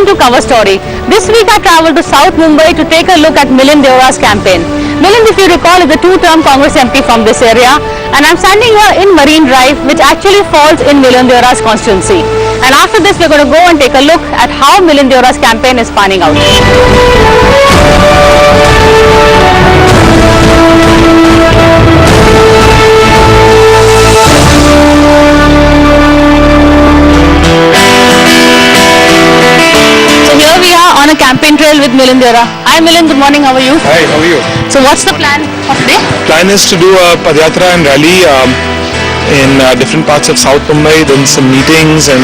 to Cover Story. This week I travelled to South Mumbai to take a look at Milind Deora's campaign. Milind, if you recall, is a two-term Congress MP from this area, and I'm standing here in Marine Drive, which actually falls in Milind Deora's constituency. And after this, we're going to go and take a look at how Milind Deora's campaign is panning out. Here we are on a campaign trail with Milind Deora. Hi Milind, good morning, how are you? Hi, how are you? So what's the plan for today? Plan is to do a Padyatra and rally in different parts of South Mumbai, then some meetings and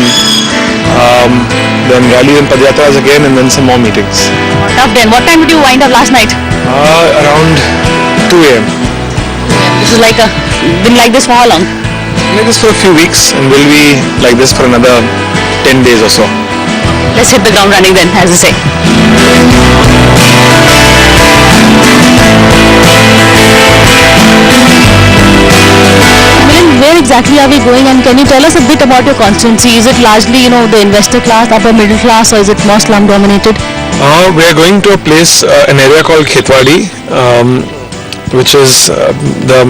then rally in Padyatras again and then some more meetings. Tough then. What time did you wind up last night? Around 2 a.m. This is like been like this for how long? Like this for a few weeks and we'll be like this for another 10 days or so. Let's hit the ground running then, as they say. Milind, where exactly are we going, and can you tell us a bit about your constituency? Is it largely, the investor class, upper middle class, or is it more slum dominated? We are going to a place, an area called Khetwadi, which is the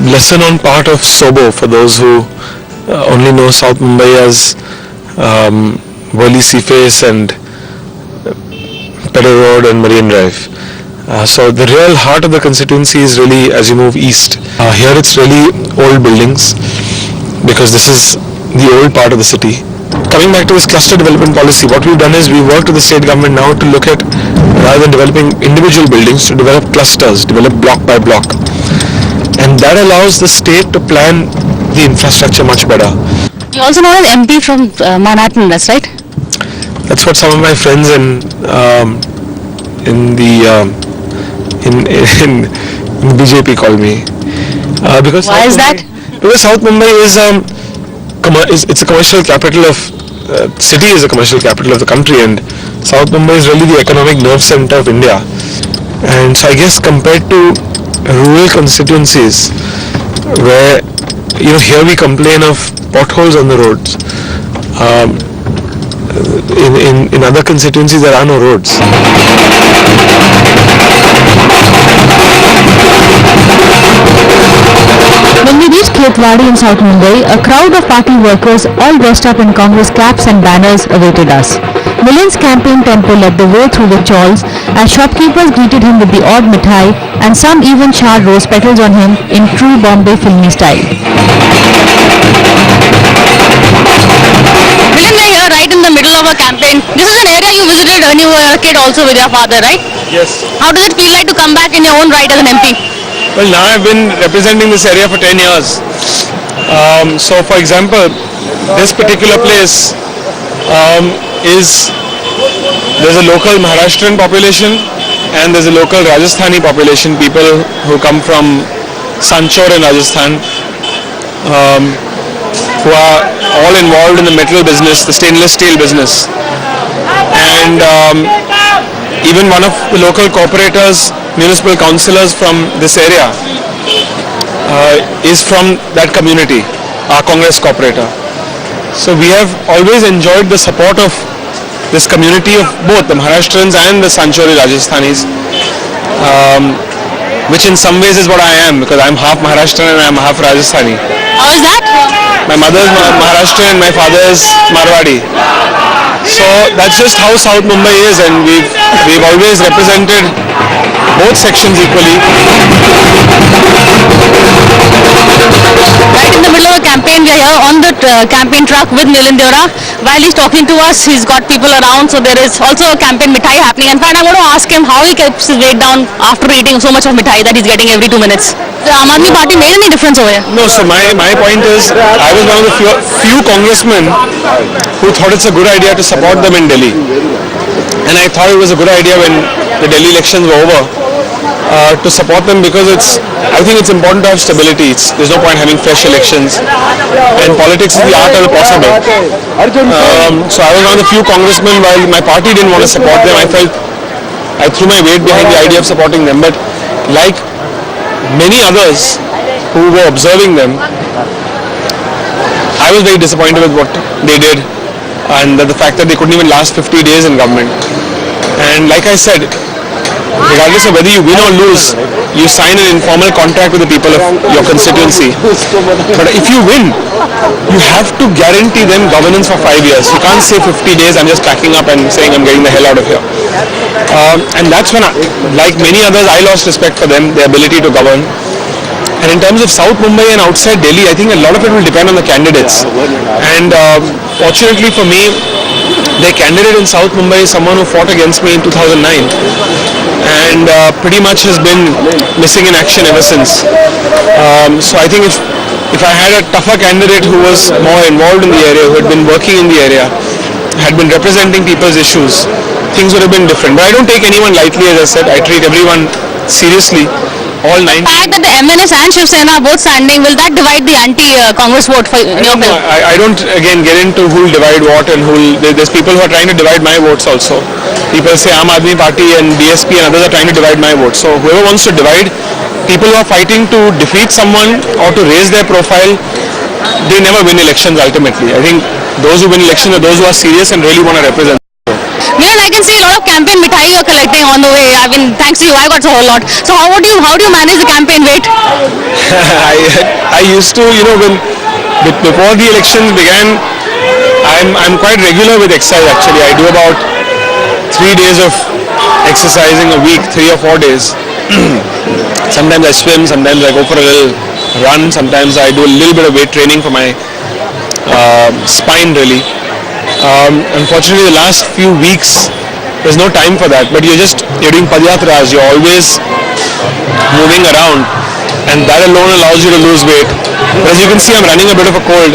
lesser known part of Sobo for those who only know South Mumbai as Worli Seaface and Pedder Road and Marine Drive. So the real heart of the constituency is really as you move east. Here it's really old buildings because this is the old part of the city. Coming back to this cluster development policy, what we've done is we work with the state government now to look at, rather than developing individual buildings, to develop clusters, develop block by block. And that allows the state to plan the infrastructure much better. You also know as MP from Manhattan, that's right? That's what some of my friends in BJP call me. Because why is that? Because South Mumbai is it's a commercial capital of city is a commercial capital of the country, and South Mumbai is really the economic nerve center of India. And so I guess compared to rural constituencies where here we complain of potholes on the roads. In other constituencies there are no roads. When we reached Khetwadi in South Mumbai, a crowd of party workers all dressed up in Congress caps and banners awaited us. Milind's campaign tempo led the way through the chawls as shopkeepers greeted him with the odd mithai, and some even charred rose petals on him in true Bombay filmy style. Milind, we are here right in the middle of a campaign. This is an area you visited when you were a kid also with your father, right? Yes. How does it feel like to come back in your own right as an MP? Well, now I've been representing this area for 10 years. So for example, this particular place there's a local Maharashtrian population and there's a local Rajasthani population, people who come from Sanchor in Rajasthan, who are all involved in the metal business, the stainless steel business. And even one of the local corporators, municipal councillors from this area is from that community, our Congress corporator. So we have always enjoyed the support of this community of both the Maharashtrians and the Sanchori Rajasthanis, which in some ways is what I am, because I'm half Maharashtrian and I'm half Rajasthani. How is that? My mother is Maharashtrian and my father is Marwadi. So that's just how South Mumbai is, and we've always represented both sections equally. Right in the middle of a campaign, we are here on the campaign truck with Milind Deora. While he's talking to us, he's got people around, so there is also a campaign mithai happening. In fact, I'm going to ask him how he keeps his weight down after eating so much of mithai that he's getting every 2 minutes. The Aam Aadmi Party made any difference over here? No, so my point is, I was one of the few congressmen who thought it's a good idea to support them in Delhi. And I thought it was a good idea when the Delhi elections were over to support them, because I think it's important to have stability. There's no point having fresh elections, and politics is the art of the possible. So I was one of the few congressmen, while my party didn't want to support them, I felt I threw my weight behind the idea of supporting them. But like many others who were observing them, I was very disappointed with what they did. and the fact that they couldn't even last 50 days in government. And like I said, regardless of whether you win or lose, you sign an informal contract with the people of your constituency. But if you win, you have to guarantee them governance for 5 years. You can't say 50 days, I'm just packing up and saying I'm getting the hell out of here. And that's when, like many others, I lost respect for them, their ability to govern. And in terms of South Mumbai and outside Delhi, I think a lot of it will depend on the candidates. And fortunately for me, their candidate in South Mumbai is someone who fought against me in 2009 and pretty much has been missing in action ever since. So I think if I had a tougher candidate who was more involved in the area, who had been working in the area, had been representing people's issues, things would have been different. But I don't take anyone lightly, as I said. I treat everyone seriously. All nine. The fact that the MNS and Shiv Sena are both standing, will that divide the anti-Congress vote for your opinion? I don't again get into who'll divide what and there's people who are trying to divide my votes also. People say Aam Aadmi Party and BSP and others are trying to divide my votes. So whoever wants to divide, people who are fighting to defeat someone or to raise their profile, they never win elections ultimately. I think those who win elections are those who are serious and really want to represent. Milind, I can see a lot of campaign mithai you're collecting on the way. I mean, thanks to you, I got a whole lot. So how do you manage the campaign weight? I used to, before the elections began, I'm quite regular with exercise actually. I do about 3 days of exercising a week, 3 or 4 days. Sometimes I swim, sometimes I go for a little run, sometimes I do a little bit of weight training for my spine really. Unfortunately, the last few weeks, there's no time for that. But you're doing padyatras, you're always moving around, and that alone allows you to lose weight. But as you can see, I'm running a bit of a cold,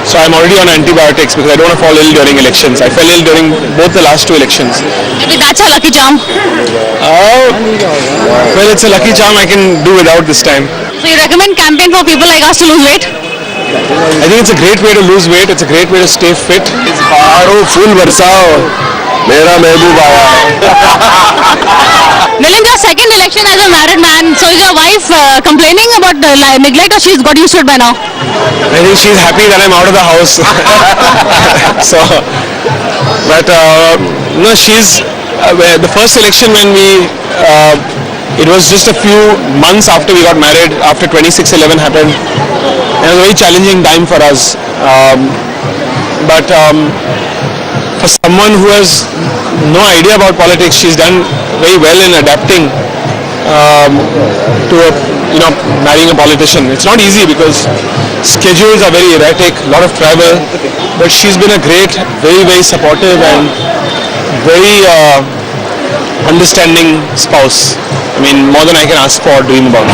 so I'm already on antibiotics because I don't want to fall ill during elections. I fell ill during both the last 2 elections. Maybe that's a lucky charm. Well, it's a lucky charm I can do without this time. So you recommend campaign for people like us to lose weight? I think it's a great way to lose weight. It's a great way to stay fit. It's pahadon फूल बरसाओ, मेरा महबूब आया. Milind, your second election as a married man. So is your wife complaining about the neglect, or she's got used to it by now? I think she's happy that I'm out of the house. So, but no, she's the first election when it was just a few months after we got married, after 26/11 happened. It was a very challenging time for us. But for someone who has no idea about politics, she's done very well in adapting to marrying a politician. It's not easy because schedules are very erratic, a lot of travel, but she's been a great, very, very supportive and very understanding spouse. I mean, more than I can ask for or dream about.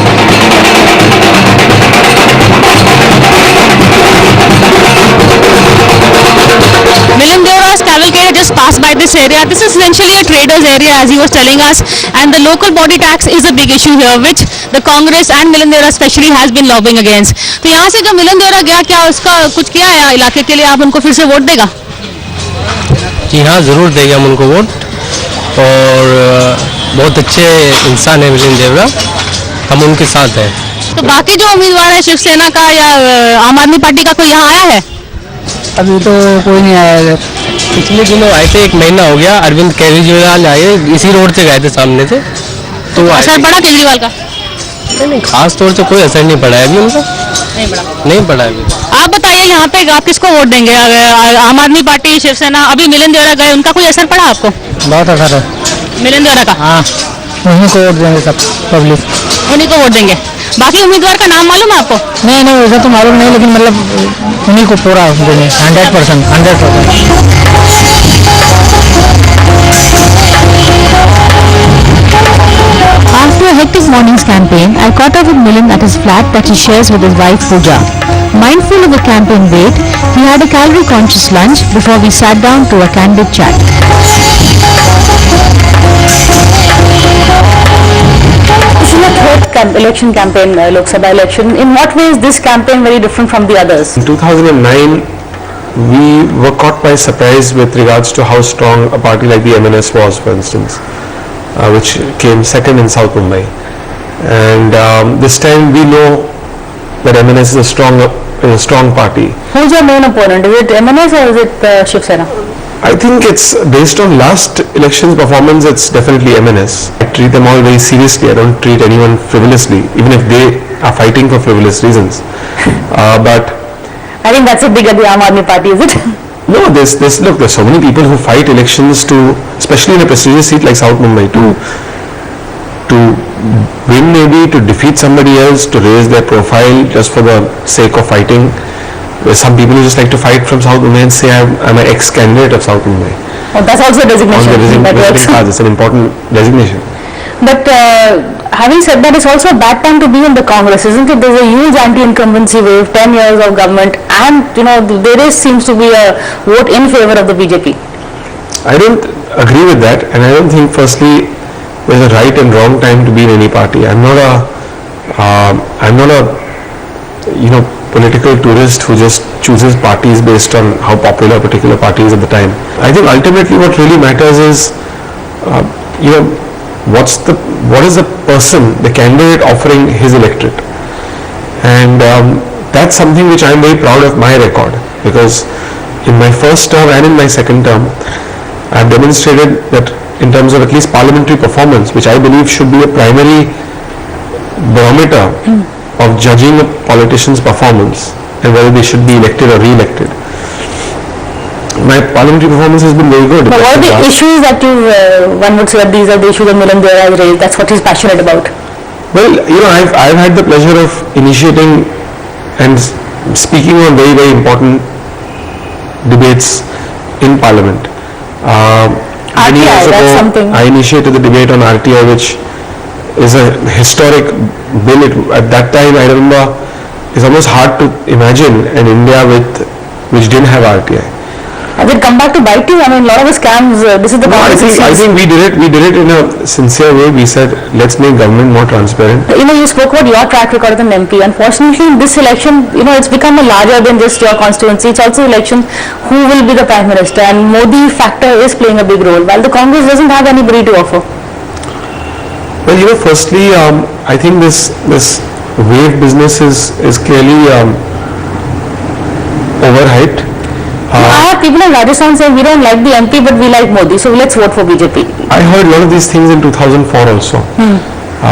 Milind Deora's cavalcade just passed by this area. This is essentially a trader's area, as he was telling us, and the local body tax is a big issue here, which the Congress and Milind Deora especially has been lobbying against. तो यहाँ से जब मिलिंद देओरा गया, क्या उसका कुछ किया है इलाके के लिए? आप उनको फिर से वोट देगा? जी हाँ, ज़रूर देंगे हम उनको वोट, और बहुत अच्छे इंसान है मिलिंद देओरा, हम उनके साथ हैं. तो बाकी जो उम्मीदवार है शिवसेना का या आम आदमी पार्टी का, कोई यहाँ आया है? अभी तो कोई नहीं आया है. पिछले दिनों आए थे, 1 महीना हो गया. अरविंद केजरीवाल आए, इसी रोड से गए थे सामने से. तो असर पड़ा केजरीवाल का? नहीं, खास तौर से कोई असर नहीं पड़ा है अभी उनका. नहीं पड़ा है अभी. आप बताइए, यहाँ पे आप किसको वोट देंगे? आम आदमी पार्टी, शिवसेना? अभी मिलिंद देओरा गए, उनका कोई असर पड़ा आपको? बहुत असर है मिलिंद देओरा का? हाँ, उन्हीं को वोट देंगे सब पब्लिक, उन्हीं को वोट देंगे. बाकी उम्मीदवार का नाम मालूम है आपको? नहीं वैसा तो मालूम नहीं, लेकिन मतलब उन्हीं को पूरा देंगे 100%. After a hectic morning's campaign, I caught up with Milind at his flat that he shares with his wife Pooja. Mindful of the campaign weight, he had a calorie-conscious lunch before we sat down to a candid chat. This is your third election campaign, Lok Sabha election. In what way is this campaign very different from the others? In 2009, we were caught by surprise with regards to how strong a party like the MNS was, for instance, which came second in South Mumbai. And this time we know that MNS is a strong is a strong party. Who's your main opponent? Is it MNS or is it Shiv Sena? I think it's based on last election's performance, it's definitely MNS. I treat them all very seriously. I don't treat anyone frivolously, even if they are fighting for frivolous reasons. But I think that's a big at the Aam Aadmi Party, is it? no, look, there's so many people who fight elections to, especially in a prestigious seat like South Mumbai, to win maybe, to defeat somebody else, to raise their profile just for the sake of fighting. There's some people who just like to fight from South Mumbai and say I'm an ex-candidate of South Mumbai. Oh, that's also a designation. On the visiting cards, it's an important designation. But having said that, it's also a bad time to be in the Congress, isn't it? There's a huge anti-incumbency wave, 10 years of government, and there seems to be a vote in favor of the BJP. I don't agree with that, and I don't think firstly there's a right and wrong time to be in any party. I'm not a political tourist who just chooses parties based on how popular a particular party is at the time. I think ultimately what really matters is what is the person, the candidate offering his electorate, and that's something which I'm very proud of my record, because in my first term and in my second term I've demonstrated that in terms of at least parliamentary performance, which I believe should be a primary barometer of judging a politician's performance and whether they should be elected or re-elected. My parliamentary performance has been very good. But what are the issues that one would say that these are the issues that Milind Deora has raised, that's what he's passionate about? Well, I've had the pleasure of initiating and speaking on very, very important debates in Parliament. Many years RTI, that's ago, something. I initiated the debate on RTI, which is a historic bill. At that time, I remember, it's almost hard to imagine an India which didn't have RTI. Has it come back to bite you? I mean, a lot of the scams, this is the No, I think we did it in a sincere way. We said, let's make government more transparent. You spoke about your track record as an MP. Unfortunately, in this election, it's become a larger than just your constituency. It's also election who will be the Prime Minister, and Modi factor is playing a big role, while the Congress doesn't have anybody to offer. Well, firstly, I think this wave business is clearly overhyped. I have people in Rajasthan saying we don't like the MP but we like Modi, so let's vote for BJP. I heard a lot of these things in 2004 also.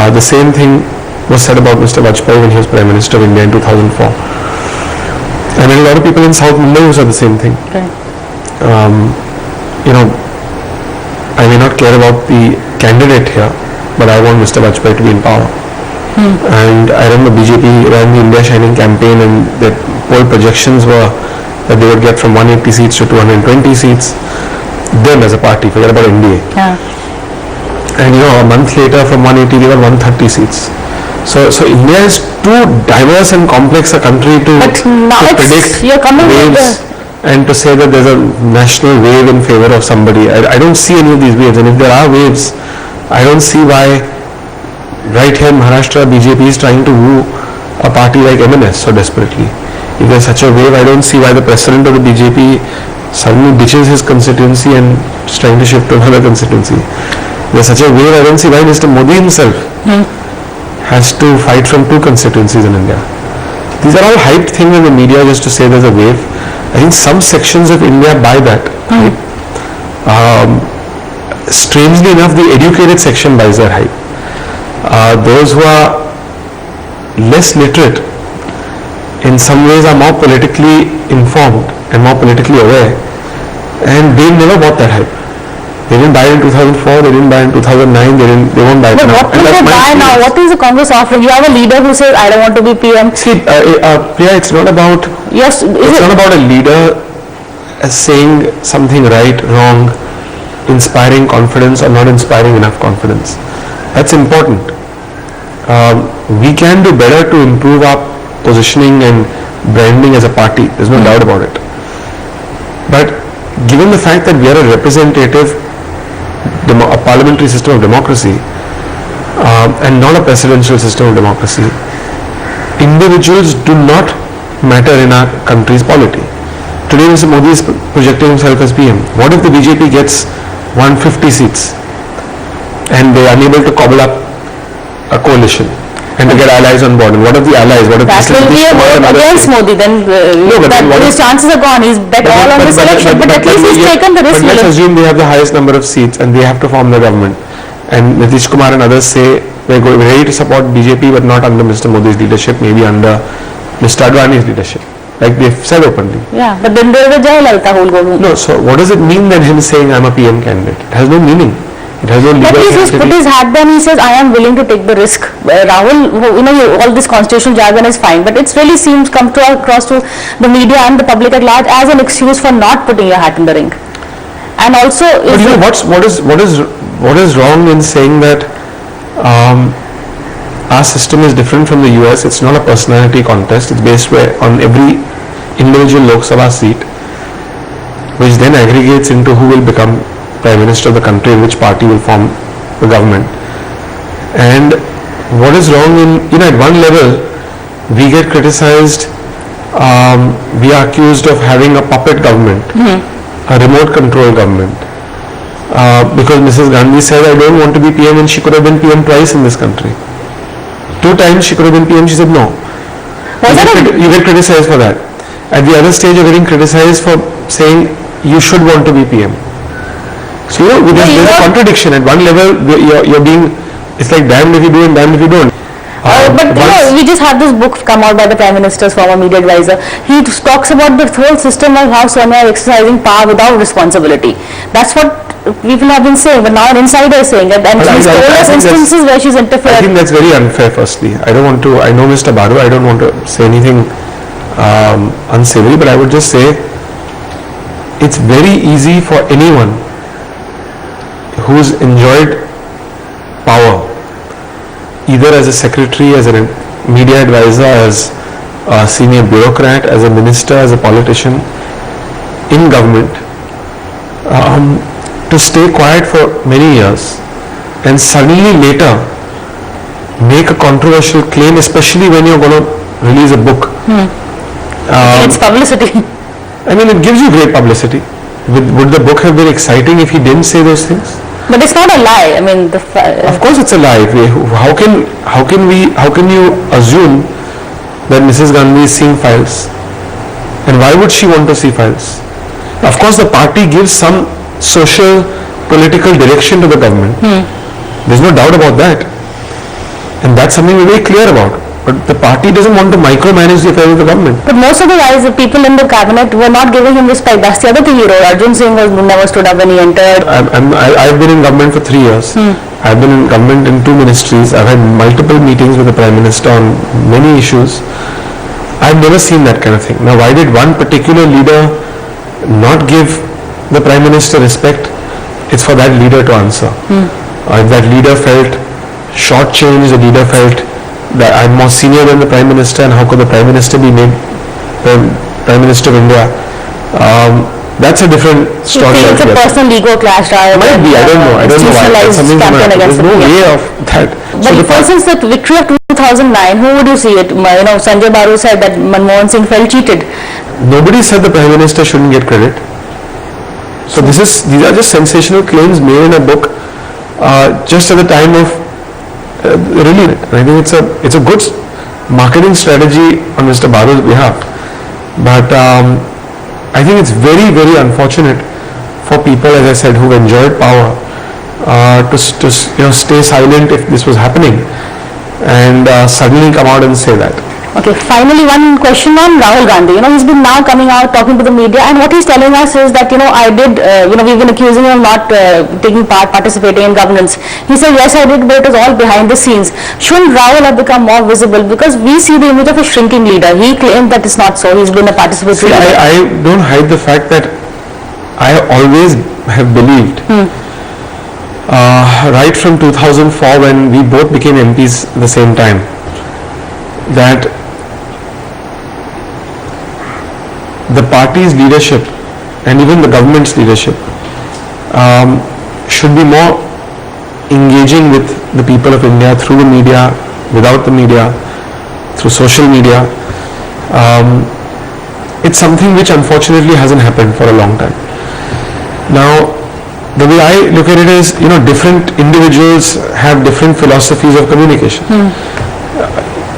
The same thing was said about Mr. Vajpayee when he was Prime Minister of India in 2004. I met a lot of people in South Mumbai who said the same thing. Okay. I may not care about the candidate here, but I want Mr. Vajpayee to be in power. And I remember BJP ran the India Shining campaign, and the poll projections were that they would get from 180 seats to 220 seats. Them as a party, forget about NDA. Yeah. And a month later from 180 they were 130 seats. So India is too diverse and complex a country to predict waves and to say that there's a national wave in favor of somebody. I don't see any of these waves, and if there are waves, I don't see why right here in Maharashtra BJP is trying to woo a party like MNS so desperately. If there's such a wave, I don't see why the president of the BJP suddenly ditches his constituency and is trying to shift to another constituency. If there's such a wave, I don't see why Mr. Modi himself has to fight from two constituencies in India. These are all hyped things in the media just to say there's a wave. I think some sections of India buy that. Strangely enough, the educated section buys that hype. Those who are less literate in some ways are more politically informed and more politically aware, and they never bought that hype. They didn't buy it in 2004, they didn't buy it in 2009, they won't buy it But now. what will they buy now? What is the Congress offering? You have a leader who says, I don't want to be PM. See, Priya, it's not about not about a leader saying something right, wrong, inspiring confidence or not inspiring enough confidence. That's important. We can do better to improve our positioning and branding as a party. There's no doubt about it. But given the fact that we are a representative, a parliamentary system of democracy, and not a presidential system of democracy, individuals do not matter in our country's polity. Today Mr. Modi is projecting himself as PM. What if the BJP gets 150 seats and they are unable to cobble up a coalition? and to get allies on board. And what of the allies? What if that will be a vote against Modi? Then his chances are gone. He's bet all on this election. But at least he's taken the risk. But let's assume they have the highest number of seats and they have to form the government. And Nitish Kumar and others say we're ready to support BJP, but not under Mr. Modi's leadership, maybe under Mr. Advani's leadership. Like they've said openly. Yeah, but then there is a Jayalalitha who will go. No, so what does it mean then him saying I'm a PM candidate? It has no meaning. It has no legal But he's put his hat down, he says I am willing to take the risk. Rahul, all this constitutional jargon is fine, but it really seems come across to the media and the public at large as an excuse for not putting your hat in the ring. And also, but you know what is wrong in saying that our system is different from the US? It's not a personality contest. It's based on every individual Lok Sabha seat, which then aggregates into who will become Prime Minister of the country, which party will form the government. And what is wrong in, at one level, we get criticized, we are accused of having a puppet government, a remote control government. Because Mrs. Gandhi said, I don't want to be PM, and she could have been PM twice in this country. 2 times she could have been PM, she said no. You get criticized for that. At the other stage, you're getting criticized for saying you should want to be PM. So there's a contradiction. At one level, you're being, it's like damned if you do and damned if you don't. But we just had this book come out by the Prime Minister's former media advisor. He talks about the whole system of how Sonia is exercising power without responsibility. That's what people have been saying, but now an insider is saying that, and she's told us instances where she's interfered. I think that's very unfair. Firstly, I know Mr. Baru, I don't want to say anything unsavory, but I would just say it's very easy for anyone who's enjoyed power, either as a secretary, as a media advisor, as a senior bureaucrat, as a minister, as a politician in government, to stay quiet for many years and suddenly later make a controversial claim, especially when you're going to release a book. It's publicity. I mean, it gives you great publicity. Would the book have been exciting if he didn't say those things? But it's not a lie. I mean, of course, it's a lie. How can you assume that Mrs. Gandhi is seeing files? And why would she want to see files? Of course, the party gives some social, political direction to the government. There's no doubt about that. And that's something we're very clear about. But the party doesn't want to micromanage the affairs of the government. But most of the guys, the people in the cabinet, were not giving him respect. That's the other thing he wrote. Arjun Singh never stood up when he entered. I've been in government for 3 years. I've been in government in 2 ministries. I've had multiple meetings with the Prime Minister on many issues. I've never seen that kind of thing. Now, why did one particular leader not give the Prime Minister respect? It's for that leader to answer. If that leader felt shortchanged, the leader felt that I'm more senior than the Prime Minister, and how could the Prime Minister be made Prime Minister of India? That's a different story. It's a personal ego clash. Might be, I don't know why. There's no way of that. But for instance, the victory of 2009, who would you see it? Sanjay Baru said that Manmohan Singh felt cheated. Nobody said the Prime Minister shouldn't get credit. So these are just sensational claims made in a book just at the time of release it. I think it's a good marketing strategy on Mr. Baru's behalf, but I think it's very, very unfortunate for people, as I said, who've enjoyed power to stay silent if this was happening and suddenly come out and say that. Okay, finally one question on Rahul Gandhi. He's been now coming out talking to the media, and what he's telling us is that, we've been accusing him of not participating in governance. He said, yes, I did, but it was all behind the scenes. Shouldn't Rahul have become more visible? Because we see the image of a shrinking leader. He claimed that it's not so. He's been a participatory leader. I don't hide the fact that I always have believed, right from 2004 when we both became MPs at the same time, that the party's leadership and even the government's leadership should be more engaging with the people of India through the media, without the media, through social media. It's something which unfortunately hasn't happened for a long time. Now, the way I look at it is, different individuals have different philosophies of communication.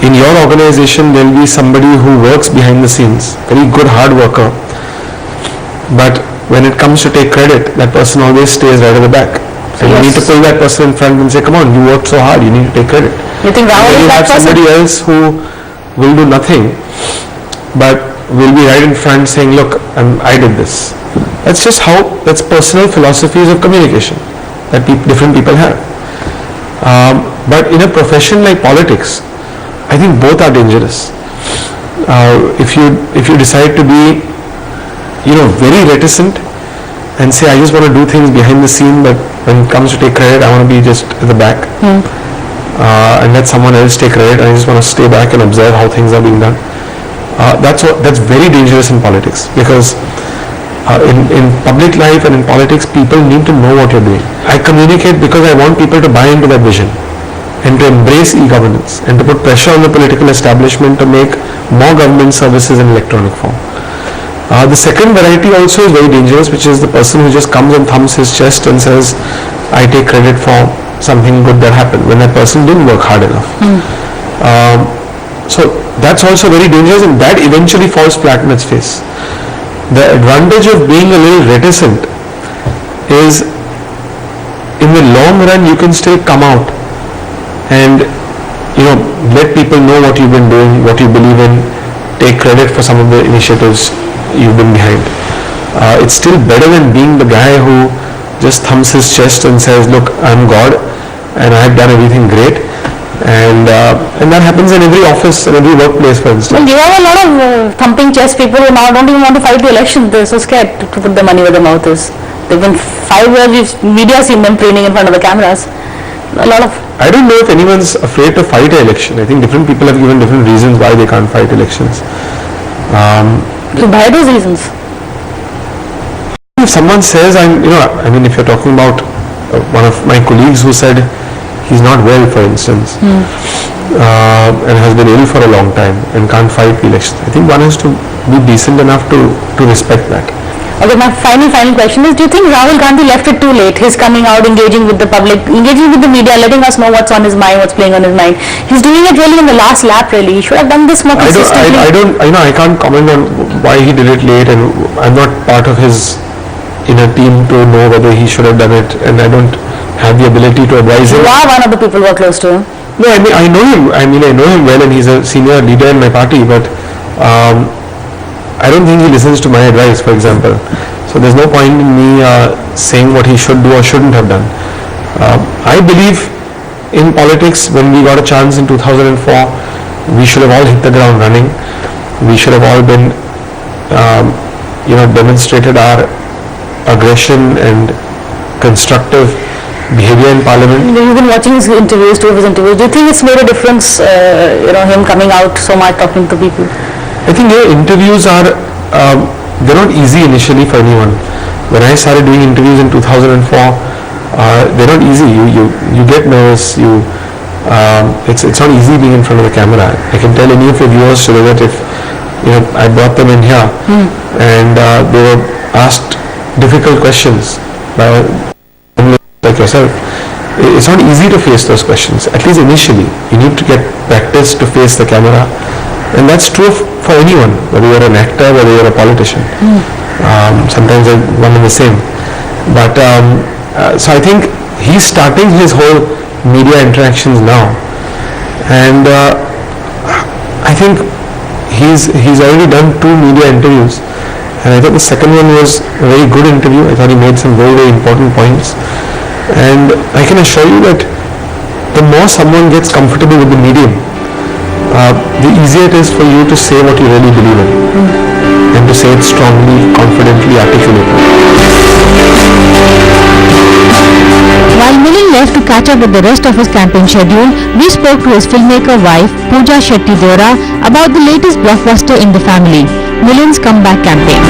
in your organization there will be somebody who works behind the scenes, very good hard worker, but when it comes to take credit, that person always stays right at the back. And you need to pull that person in front and say, come on, you worked so hard, you need to take credit. You think Rahul is that person? Somebody else who will do nothing, but will be right in front saying, look, I did this. That's personal philosophies of communication that different people have. But in a profession like politics, I think both are dangerous. If you decide to be, very reticent and say, I just want to do things behind the scene, but when it comes to take credit, I want to be just at the back and let someone else take credit. I just want to stay back and observe how things are being done. That's very dangerous in politics, because in public life and in politics, people need to know what you're doing. I communicate because I want people to buy into that vision and to embrace e-governance and to put pressure on the political establishment to make more government services in electronic form. The second variety also is very dangerous, which is the person who just comes and thumps his chest and says, I take credit for something good that happened, when that person didn't work hard enough. So that's also very dangerous, and that eventually falls flat in its face. The advantage of being a little reticent is, in the long run, you can still come out and let people know what you've been doing, what you believe in, take credit for some of the initiatives you've been behind. It's still better than being the guy who just thumps his chest and says, look, I'm God and I've done everything great. And that happens in every office and every workplace, for instance. Well, you have a lot of thumping chest people who now don't even want to fight the election. They're so scared to put their money where their mouth is. They've been 5 years, media seen them preening in front of the cameras. I don't know if anyone's afraid to fight an election. I think different people have given different reasons why they can't fight elections. By those reasons? If someone says, if you're talking about one of my colleagues who said he's not well, for instance, and has been ill for a long time and can't fight the election, I think one has to be decent enough to respect that. Okay, my final question is, do you think Rahul Gandhi left it too late? His coming out, engaging with the public, engaging with the media, letting us know what's on his mind, what's playing on his mind. He's doing it really in the last lap, really. He should have done this more consistently. I can't comment on why he did it late, and I'm not part of his inner team to know whether he should have done it, and I don't have the ability to advise him. You are one of the people who are close to him. No, I know him. I know him well, and he's a senior leader in my party, but I don't think he listens to my advice, for example. So there's no point in me saying what he should do or shouldn't have done. I believe in politics, when we got a chance in 2004, we should have all hit the ground running. We should have all been, demonstrated our aggression and constructive behavior in Parliament. You've been watching his interviews, 2 of his interviews. Do you think it's made a difference, him coming out so much, talking to people? I think interviews are, they're not easy initially for anyone. When I started doing interviews in 2004, they're not easy. You get nervous. It's not easy being in front of the camera. I can tell any of your viewers today that if I brought them in here and they were asked difficult questions by like yourself, it's not easy to face those questions. At least initially, you need to get practice to face the camera. And that's true for anyone, whether you're an actor, whether you're a politician. Sometimes they're one and the same. But so I think he's starting his whole media interactions now, and I think he's already done 2 media interviews, and I thought the second one was a very good interview. I thought he made some very, very important points, and I can assure you that the more someone gets comfortable with the medium, the easier it is for you to say what you really believe in and to say it strongly, confidently, articulately. While Milind left to catch up with the rest of his campaign schedule, we spoke to his filmmaker wife, Pooja Deora, about the latest blockbuster in the family, Milind's comeback campaign.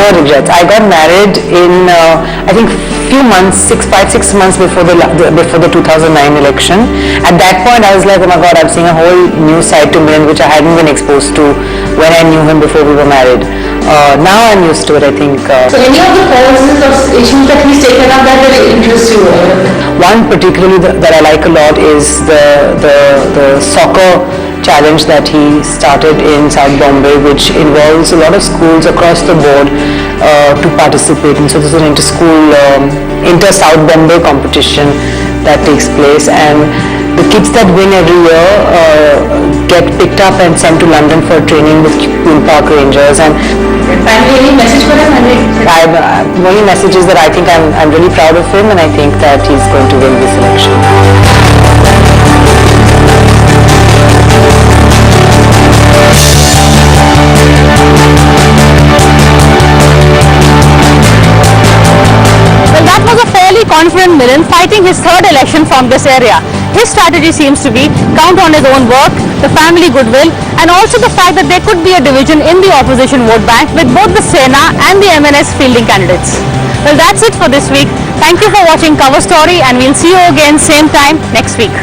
No regrets. I got married in, I think, few months, 6 months before the 2009 election. At that point, I was like, oh my God, I'm seeing a whole new side to Milind, which I hadn't been exposed to when I knew him before we were married. Now I'm used to it, I think. So any of the causes or issues that he's taken up that really interest you? One particularly that I like a lot is the soccer challenge that he started in South Bombay, which involves a lot of schools across the board to participate. And so this is an inter-school, inter-South Bombay competition that takes place, and the kids that win every year get picked up and sent to London for training with Pool Park Rangers. And Finally, any message for him? the only message is that I think I'm really proud of him, and I think that he's going to win this election. Well, that was a fairly confident Milind fighting his third election from this area. His strategy seems to be count on his own work, the family goodwill, and also the fact that there could be a division in the opposition vote bank with both the Sena and the MNS fielding candidates. Well, that's it for this week. Thank you for watching Cover Story, and we'll see you again same time next week.